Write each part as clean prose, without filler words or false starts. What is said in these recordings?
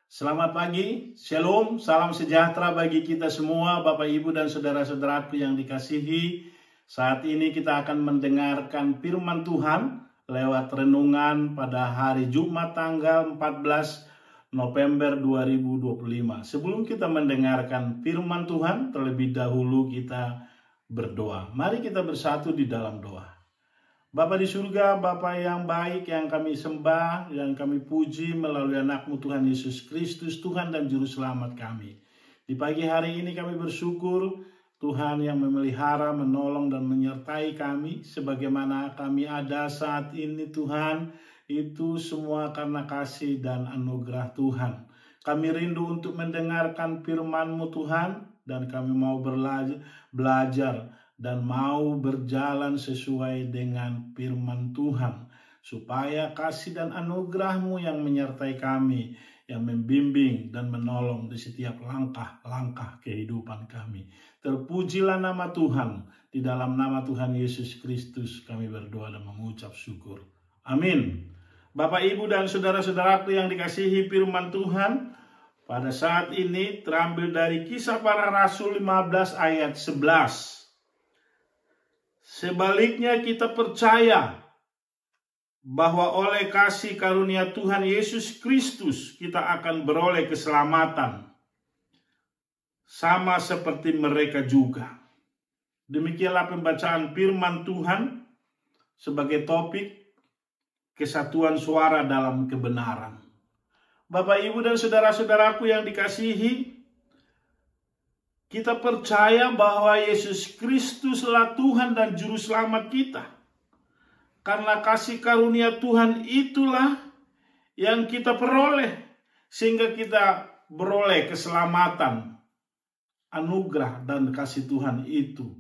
Selamat pagi, shalom, salam sejahtera bagi kita semua, Bapak Ibu dan saudara-saudaraku yang dikasihi. Saat ini kita akan mendengarkan firman Tuhan lewat renungan pada hari Jumat tanggal 14 November 2025. Sebelum kita mendengarkan firman Tuhan, terlebih dahulu kita berdoa. Mari kita bersatu di dalam doa. Bapa di surga, Bapa yang baik yang kami sembah, yang kami puji melalui anak-Mu Tuhan Yesus Kristus, Tuhan dan Juru Selamat kami. Di pagi hari ini kami bersyukur Tuhan yang memelihara, menolong dan menyertai kami. Sebagaimana kami ada saat ini Tuhan, itu semua karena kasih dan anugerah Tuhan. Kami rindu untuk mendengarkan firman-Mu Tuhan, dan kami mau belajar dan mau berjalan sesuai dengan firman Tuhan, supaya kasih dan anugerah-Mu yang menyertai kami, yang membimbing dan menolong di setiap langkah-langkah kehidupan kami. Terpujilah nama Tuhan. Di dalam nama Tuhan Yesus Kristus kami berdoa dan mengucap syukur. Amin. Bapak, Ibu dan saudara-saudaraku yang dikasihi firman Tuhan, pada saat ini terambil dari Kisah Para Rasul 15 ayat 11. Sebaliknya kita percaya bahwa oleh kasih karunia Tuhan Yesus Kristus kita akan beroleh keselamatan, sama seperti mereka juga. Demikianlah pembacaan firman Tuhan sebagai topik kesatuan suara dalam kebenaran. Bapak, Ibu dan saudara-saudaraku yang dikasihi, kita percaya bahwa Yesus Kristuslah Tuhan dan Juru Selamat kita. Karena kasih karunia Tuhan itulah yang kita peroleh, sehingga kita beroleh keselamatan, anugerah dan kasih Tuhan itu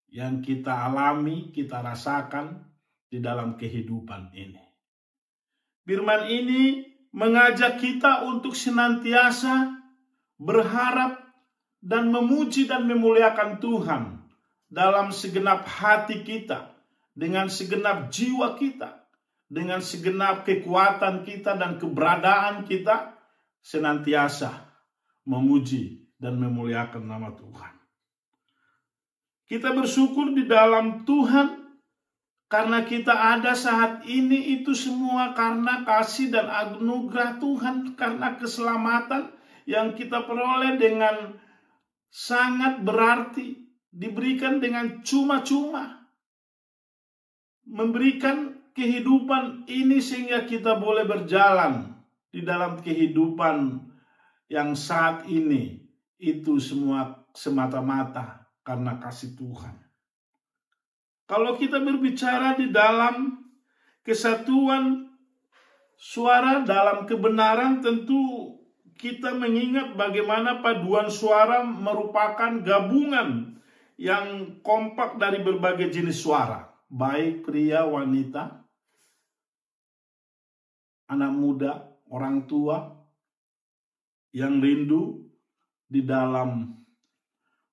yang kita alami, kita rasakan di dalam kehidupan ini. Firman ini mengajak kita untuk senantiasa berharap dan memuji dan memuliakan Tuhan dalam segenap hati kita, dengan segenap jiwa kita, dengan segenap kekuatan kita dan keberadaan kita, senantiasa memuji dan memuliakan nama Tuhan. Kita bersyukur di dalam Tuhan karena kita ada saat ini, itu semua karena kasih dan anugerah Tuhan, karena keselamatan yang kita peroleh dengan sangat berarti, diberikan dengan cuma-cuma, memberikan kehidupan ini sehingga kita boleh berjalan di dalam kehidupan yang saat ini. Itu semua semata-mata karena kasih Tuhan. Kalau kita berbicara di dalam kesatuan suara dalam kebenaran, tentu kita mengingat bagaimana paduan suara merupakan gabungan yang kompak dari berbagai jenis suara, baik pria, wanita, anak muda, orang tua, yang rindu di dalam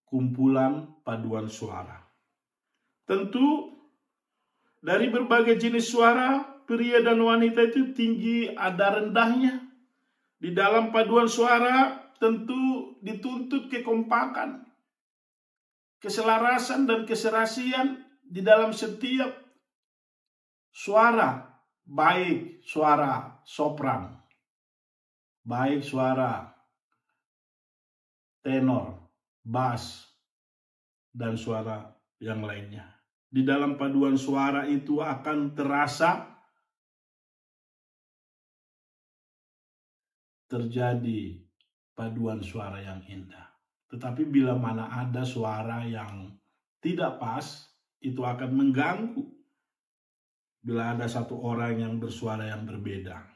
kumpulan paduan suara. Tentu dari berbagai jenis suara, pria dan wanita itu tinggi ada rendahnya. Di dalam paduan suara tentu dituntut kekompakan, keselarasan dan keserasian di dalam setiap suara, baik suara sopran, baik suara tenor, bass, dan suara yang lainnya. Di dalam paduan suara itu akan terasa terjadi paduan suara yang indah. Tetapi bila mana ada suara yang tidak pas, itu akan mengganggu. Bila ada satu orang yang bersuara yang berbeda,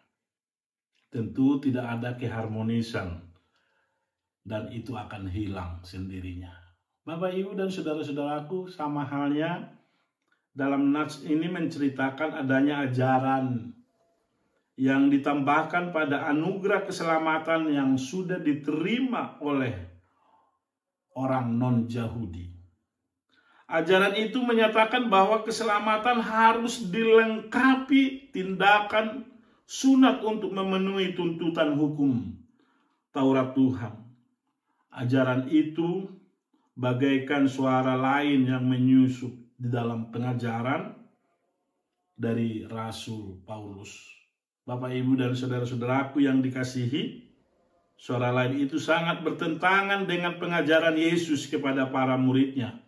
tentu tidak ada keharmonisan, dan itu akan hilang sendirinya. Bapak, Ibu dan saudara-saudaraku, sama halnya dalam nats ini menceritakan adanya ajaran yang ditambahkan pada anugerah keselamatan yang sudah diterima oleh orang non-Yahudi. Ajaran itu menyatakan bahwa keselamatan harus dilengkapi tindakan sunat untuk memenuhi tuntutan hukum Taurat Tuhan. Ajaran itu bagaikan suara lain yang menyusup di dalam pengajaran dari Rasul Paulus. Bapak, Ibu, dan saudara-saudaraku yang dikasihi, suara lain itu sangat bertentangan dengan pengajaran Yesus kepada para muridnya,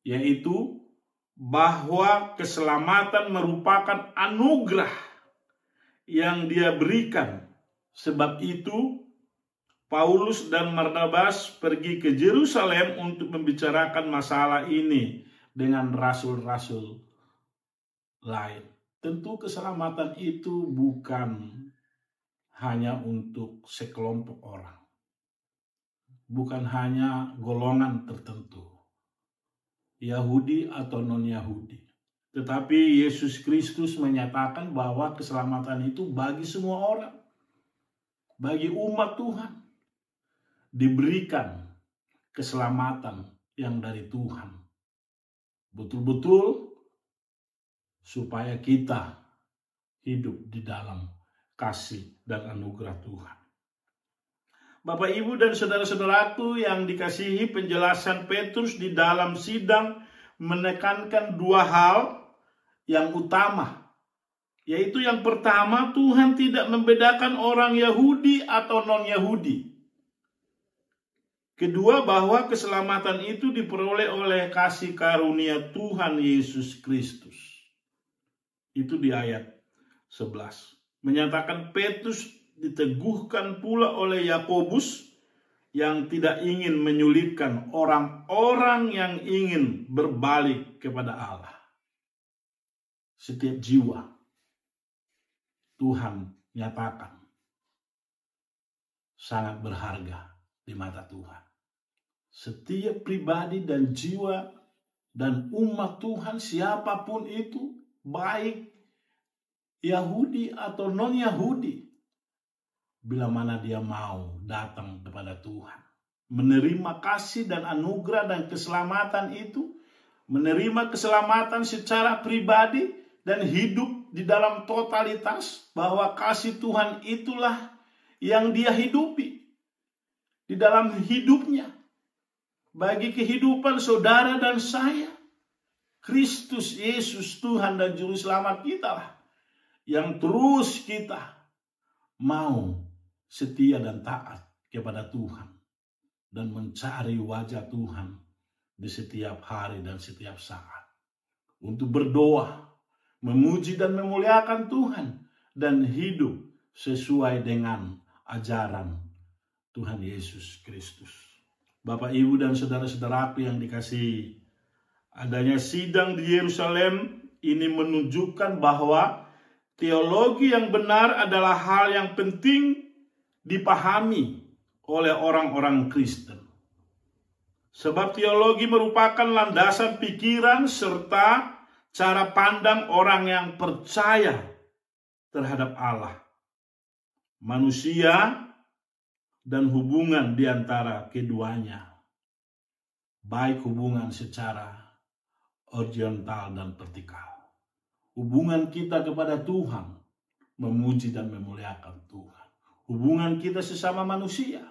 yaitu bahwa keselamatan merupakan anugerah yang Dia berikan. Sebab itu Paulus dan Barnabas pergi ke Yerusalem untuk membicarakan masalah ini dengan rasul-rasul lain. Tentu keselamatan itu bukan hanya untuk sekelompok orang, bukan hanya golongan tertentu, Yahudi atau non-Yahudi. Tetapi Yesus Kristus menyatakan bahwa keselamatan itu bagi semua orang, bagi umat Tuhan. Diberikan keselamatan yang dari Tuhan. Betul-betul supaya kita hidup di dalam kasih dan anugerah Tuhan. Bapak, Ibu, dan saudara-saudaraku yang dikasihi, penjelasan Petrus di dalam sidang menekankan dua hal yang utama. Yaitu yang pertama, Tuhan tidak membedakan orang Yahudi atau non-Yahudi. Kedua, bahwa keselamatan itu diperoleh oleh kasih karunia Tuhan Yesus Kristus. Itu di ayat 11. Menyatakan Petrus diteguhkan pula oleh Yakobus yang tidak ingin menyulitkan orang-orang yang ingin berbalik kepada Allah. Setiap jiwa Tuhan nyatakan sangat berharga di mata Tuhan. Setiap pribadi dan jiwa dan umat Tuhan, siapapun itu, baik Yahudi atau non-Yahudi, bila mana dia mau datang kepada Tuhan, menerima kasih dan anugerah dan keselamatan itu, menerima keselamatan secara pribadi dan hidup di dalam totalitas, bahwa kasih Tuhan itulah yang dia hidupi di dalam hidupnya. Bagi kehidupan saudara dan saya, Kristus Yesus Tuhan dan Juru Selamat kita lah yang terus kita mau setia dan taat kepada Tuhan dan mencari wajah Tuhan di setiap hari dan setiap saat, untuk berdoa, memuji dan memuliakan Tuhan, dan hidup sesuai dengan ajaran Tuhan Yesus Kristus. Bapak, Ibu, dan saudara-saudaraku yang dikasihi, adanya sidang di Yerusalem ini menunjukkan bahwa teologi yang benar adalah hal yang penting dipahami oleh orang-orang Kristen. Sebab teologi merupakan landasan pikiran serta cara pandang orang yang percaya terhadap Allah, manusia, dan hubungan di antara keduanya, baik hubungan secara horizontal dan vertikal. Hubungan kita kepada Tuhan, memuji dan memuliakan Tuhan. Hubungan kita sesama manusia,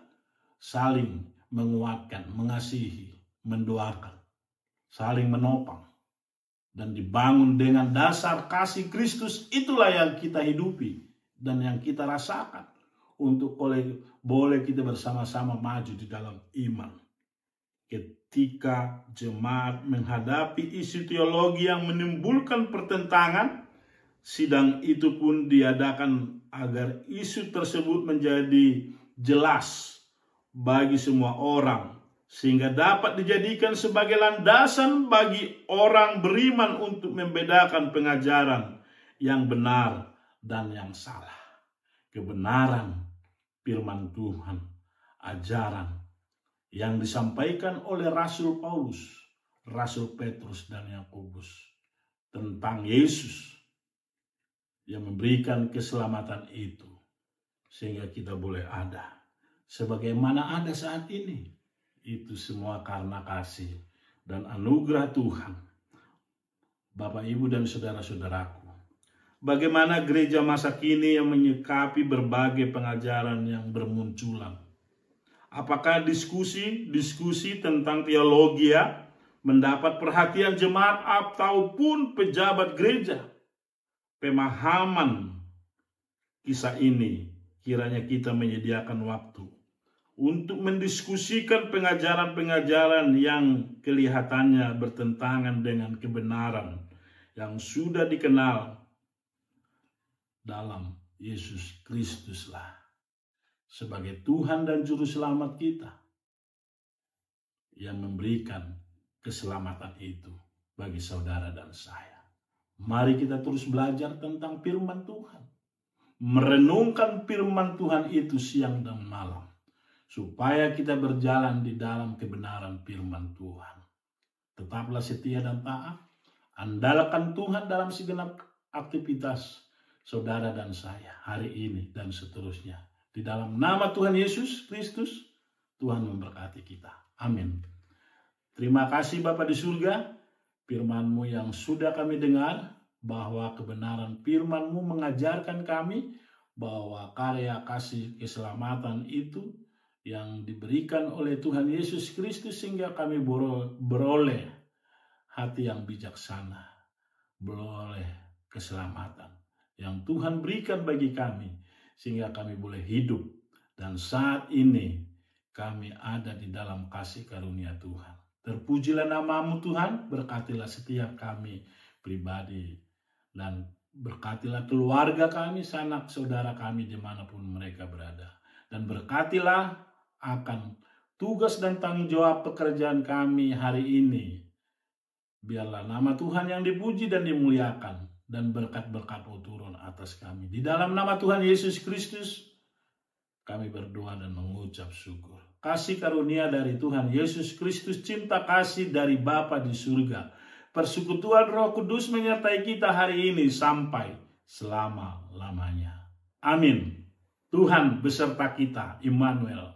saling menguatkan, mengasihi, mendoakan, saling menopang, dan dibangun dengan dasar kasih Kristus. Itulah yang kita hidupi dan yang kita rasakan, untuk boleh kita bersama-sama maju di dalam iman. Ketika jemaat menghadapi isu teologi yang menimbulkan pertentangan, sidang itu pun diadakan agar isu tersebut menjadi jelas bagi semua orang, sehingga dapat dijadikan sebagai landasan bagi orang beriman untuk membedakan pengajaran yang benar dan yang salah. Kebenaran firman Tuhan, ajaran yang disampaikan oleh Rasul Paulus, Rasul Petrus, dan Yakobus tentang Yesus yang memberikan keselamatan itu, sehingga kita boleh ada sebagaimana ada saat ini. Itu semua karena kasih dan anugerah Tuhan. Bapak, Ibu, dan saudara-saudaraku, bagaimana gereja masa kini yang menyikapi berbagai pengajaran yang bermunculan Apakah diskusi tentang teologi mendapat perhatian jemaat ataupun pejabat gereja? Pemahaman kisah ini kiranya kita menyediakan waktu untuk mendiskusikan pengajaran-pengajaran yang kelihatannya bertentangan dengan kebenaran yang sudah dikenal dalam Yesus Kristuslah sebagai Tuhan dan Juru Selamat kita yang memberikan keselamatan itu bagi saudara dan saya. Mari kita terus belajar tentang firman Tuhan. Merenungkan firman Tuhan itu siang dan malam. Supaya kita berjalan di dalam kebenaran firman Tuhan. Tetaplah setia dan taat. Andalkan Tuhan dalam segenap aktivitas saudara dan saya hari ini dan seterusnya. Di dalam nama Tuhan Yesus Kristus, Tuhan memberkati kita. Amin. Terima kasih Bapa di surga, firman-Mu yang sudah kami dengar, bahwa kebenaran firman-Mu mengajarkan kami bahwa karya kasih keselamatan itu yang diberikan oleh Tuhan Yesus Kristus sehingga kami beroleh hati yang bijaksana, beroleh keselamatan yang Tuhan berikan bagi kami, sehingga kami boleh hidup. Dan saat ini kami ada di dalam kasih karunia Tuhan. Terpujilah nama-Mu Tuhan, berkatilah setiap kami pribadi. Dan berkatilah keluarga kami, sanak saudara kami dimanapun mereka berada. Dan berkatilah akan tugas dan tanggung jawab pekerjaan kami hari ini. Biarlah nama Tuhan yang dipuji dan dimuliakan. Dan berkat-berkat-Mu turun atas kami. Di dalam nama Tuhan Yesus Kristus, kami berdoa dan mengucap syukur. Kasih karunia dari Tuhan Yesus Kristus, cinta kasih dari Bapa di surga, persekutuan Roh Kudus menyertai kita hari ini sampai selama-lamanya. Amin. Tuhan beserta kita, Immanuel.